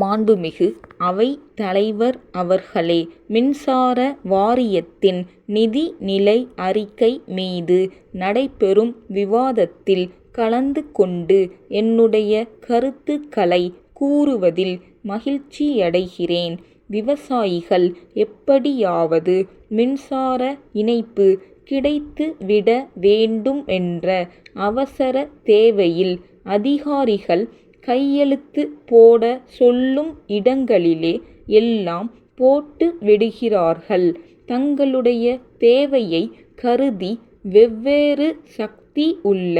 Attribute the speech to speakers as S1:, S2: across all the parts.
S1: மாண்புமிகு அவைத் தலைவர் அவர்களே, மின்சார வாரியத்தின் நிதி நிலை அறிக்கை மீது நடைபெறும் விவாதத்தில் கலந்து கொண்டு என்னுடைய கருத்துக்களை கூறுவதில் மகிழ்ச்சியடைகிறேன். விவசாயிகள் எப்படியாவது மின்சார இணைப்பு கிடைத்து விட வேண்டும் என்ற அவசர தேவையில் அதிகாரிகள் கையெழுத்து போட சொல்லும் இடங்களிலே எல்லாம் போட்டு விடுகிறார்கள். தங்களுடைய தேவையை கருதி வெவ்வேறு சக்தி உள்ள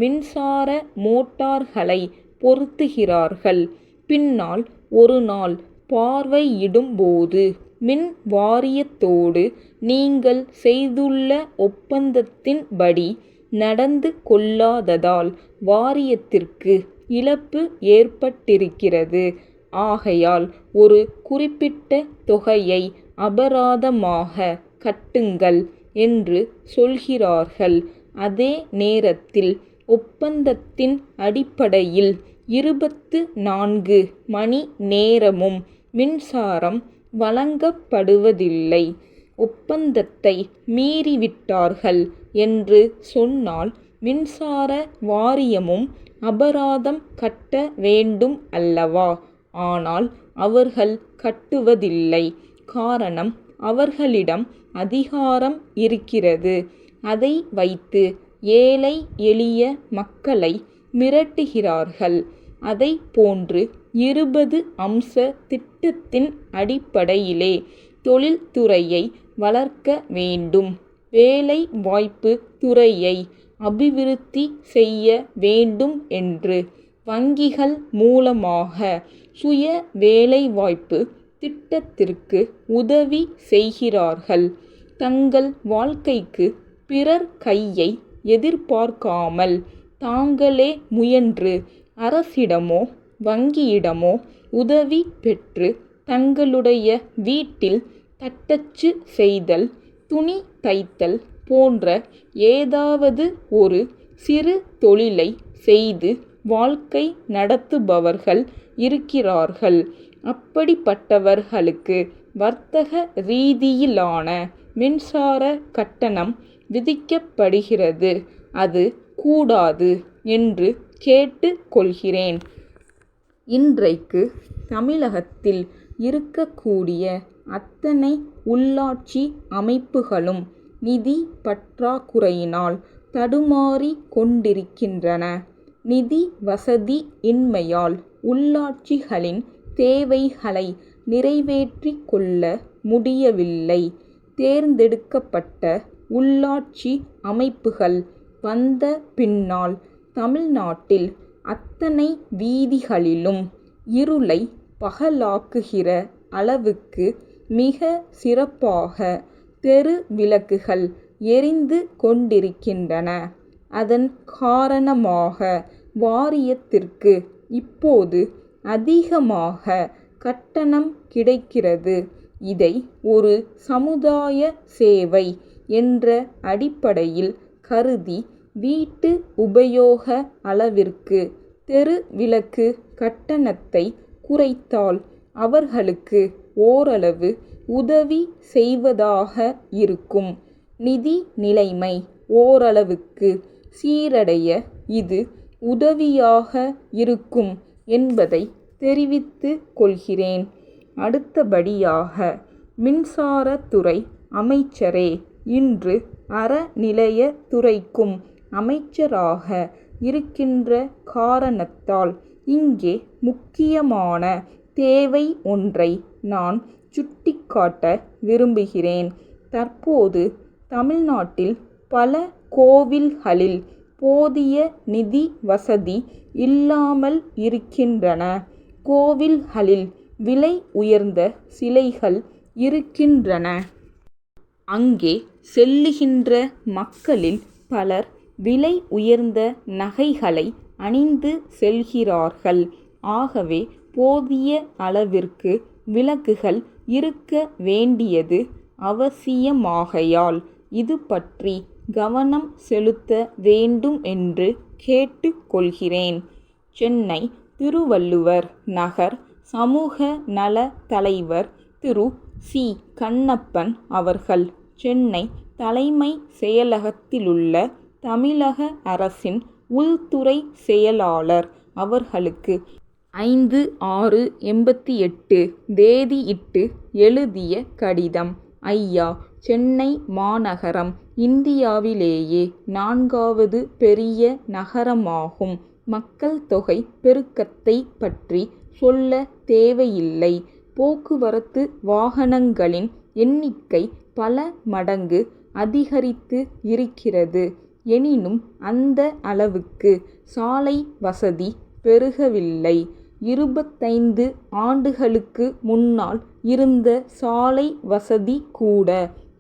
S1: மின்சார மோட்டார்களை பொருத்துகிறார்கள். பின்னால் ஒரு நாள் பார்வையிடும்போது மின் வாரியத்தோடு நீங்கள் செய்துள்ள ஒப்பந்தத்தின்படி நடந்து கொள்ளாததால் வாரியத்திற்கு இழப்பு ஏற்பட்டிருக்கிறது. ஆகையால் ஒரு குறிப்பிட்ட தொகையை அபராதமாக கட்டுங்கள் என்று சொல்கிறார்கள். அதே நேரத்தில் ஒப்பந்தத்தின் அடிப்படையில் 24 மணி நேரமும் மின்சாரம் வழங்கப்படுவதில்லை. ஒப்பந்தத்தை மீறிவிட்டார்கள் என்று சொன்னால் மின்சார வாரியமும் அபராதம் கட்ட வேண்டும் அல்லவா? ஆனால் அவர்கள் கட்டுவதில்லை. காரணம், அவர்களிடம் அதிகாரம் இருக்கிறது. அதை வைத்து ஏழை எளிய மக்களை மிரட்டுகிறார்கள். அதை போன்று 20 அம்ச திட்டத்தின் அடிப்படையிலே தொழில்துறையை வளர்க்க வேண்டும், வேலை வாய்ப்பு துறையை அபிவிருத்தி செய்ய வேண்டும் என்று வங்கிகள் மூலமாக சுய வேலைவாய்ப்பு திட்டத்திற்கு உதவி செய்கிறார்கள். தங்கள் வாழ்க்கைக்கு பிறர் கையை எதிர்பார்க்காமல் தாங்களே முயன்று அரசிடமோ வங்கியிடமோ உதவி பெற்று தங்களுடைய வீட்டில் தட்டச்சு செய்தல், துணி தைத்தல் போன்ற ஏதாவது ஒரு சிறு தொழிலை செய்து வாழ்க்கை நடத்துபவர்கள் இருக்கிறார்கள். அப்படிப்பட்டவர்களுக்கு வர்த்தக ரீதியிலான மின்சார கட்டணம் விதிக்கப்படுகிறது. அது கூடாது என்று கேட்டுக் கொள்கிறேன். இன்றைக்கு தமிழகத்தில் இருக்கக்கூடிய அத்தனை உள்ளாட்சி அமைப்புகளும் நிதி பற்றாக்குறையினால் தடுமாறி கொண்டிருக்கின்றன. நிதி வசதி இன்மையால் உள்ளாட்சிகளின் தேவைகளை நிறைவேற்றிக் கொள்ள முடியவில்லை. தேர்ந்தெடுக்கப்பட்ட உள்ளாட்சி அமைப்புகள் வந்த பின்னால் தமிழ்நாட்டில் அத்தனை வீதிகளிலும் இருளை பகலாக்குகிற அளவுக்கு மிக சிறப்பாக தெரு விளக்குகள் எரிந்து கொண்டிருக்கின்றன. அதன் காரணமாக வாரியத்திற்கு இப்போது அதிகமாக கட்டணம் கிடைக்கிறது. இதை ஒரு சமுதாய சேவை என்ற அடிப்படையில் கருதி வீட்டு உபயோக அளவிற்கு தெரு விளக்கு கட்டணத்தை குறைத்தால் அவர்களுக்கு ஓரளவு உதவி செய்வதாக இருக்கும். நிதி நிலைமை ஓரளவுக்கு சீரடைய இது உதவியாக இருக்கும் என்பதை தெரிவித்துக் கொள்கிறேன். அடுத்தபடியாக, மின்சாரத்துறை அமைச்சரே இன்று அறநிலையத்துறைக்கும் அமைச்சராக இருக்கின்ற காரணத்தால் இங்கே முக்கியமான தேவை ஒன்றை நான் சுட்டிக்காட்ட விரும்புகிறேன். தற்போது தமிழ்நாட்டில் பல கோவில்களில் போதிய நிதி வசதி இல்லாமல் இருக்கின்றன. கோவில்களில் விலை உயர்ந்த சிலைகள் இருக்கின்றன. அங்கே செல்லுகின்ற மக்களில் பலர் விலை உயர்ந்த நகைகளை அணிந்து செல்கிறார்கள். ஆகவே போதிய அளவிற்கு விளக்குகள் இருக்க வேண்டியது அவசியமாகையால் இது பற்றி கவனம் செலுத்த வேண்டும் என்று கேட்டுக் கொள்கிறேன். சென்னை திருவள்ளுவர் நகர் சமூக நல தலைவர் திரு சி. கண்ணப்பன் அவர்கள் சென்னை தலைமை செயலகத்திலுள்ள தமிழக அரசின் உள்துறை செயலாளர் அவர்களுக்கு 5/6/88 தேதியிட்டு எழுதிய கடிதம். ஐயா, சென்னை மாநகரம் இந்தியாவிலேயே 4வது பெரிய நகரமாகும். மக்கள் தொகை பெருக்கத்தை பற்றி சொல்ல தேவையில்லை. போக்குவரத்து வாகனங்களின் எண்ணிக்கை பல மடங்கு அதிகரித்து இருக்கிறது. எனினும் அந்த அளவுக்கு சாலை வசதி பெருகவில்லை. 25 ஆண்டுகளுக்கு முன்னால் இருந்த சாலை வசதி கூட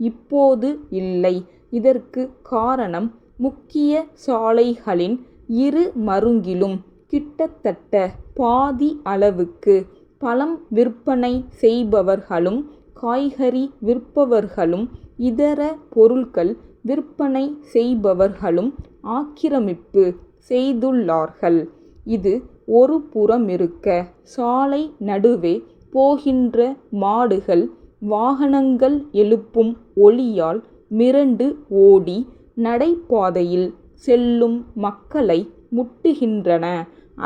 S1: இப்போது இல்லை. இதற்கு காரணம் முக்கிய சாலைகளின் இரு மருங்கிலும் கிட்டத்தட்ட பாதி அளவுக்கு பழம் விற்பனை செய்பவர்களும் காய்கறி விற்பவர்களும் இதர பொருட்கள் விற்பனை செய்பவர்களும் ஆக்கிரமிப்பு செய்துள்ளார்கள். இது ஒரு புறமிருக்க, சாலை நடுவே போகின்ற மாடுகள் வாகனங்கள் எழுப்பும் ஒலியால் மிரண்டு ஓடி நடைபாதையில் செல்லும் மக்களை முட்டுகின்றன.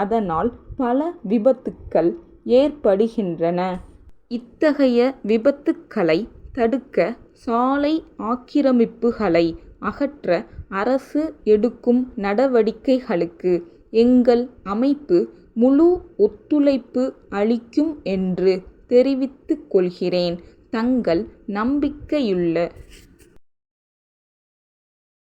S1: அதனால் பல விபத்துக்கள் ஏற்படுகின்றன. இத்தகைய விபத்துக்களை தடுக்க சாலை ஆக்கிரமிப்புகளை அகற்ற அரசு எடுக்கும் நடவடிக்கைகளுக்கு எங்கள் அமைப்பு முழு ஒத்துழைப்பு அளிக்கும் என்று தெரிவித்துக் கொள்கிறேன். தங்கள் நம்பிக்கையுள்ள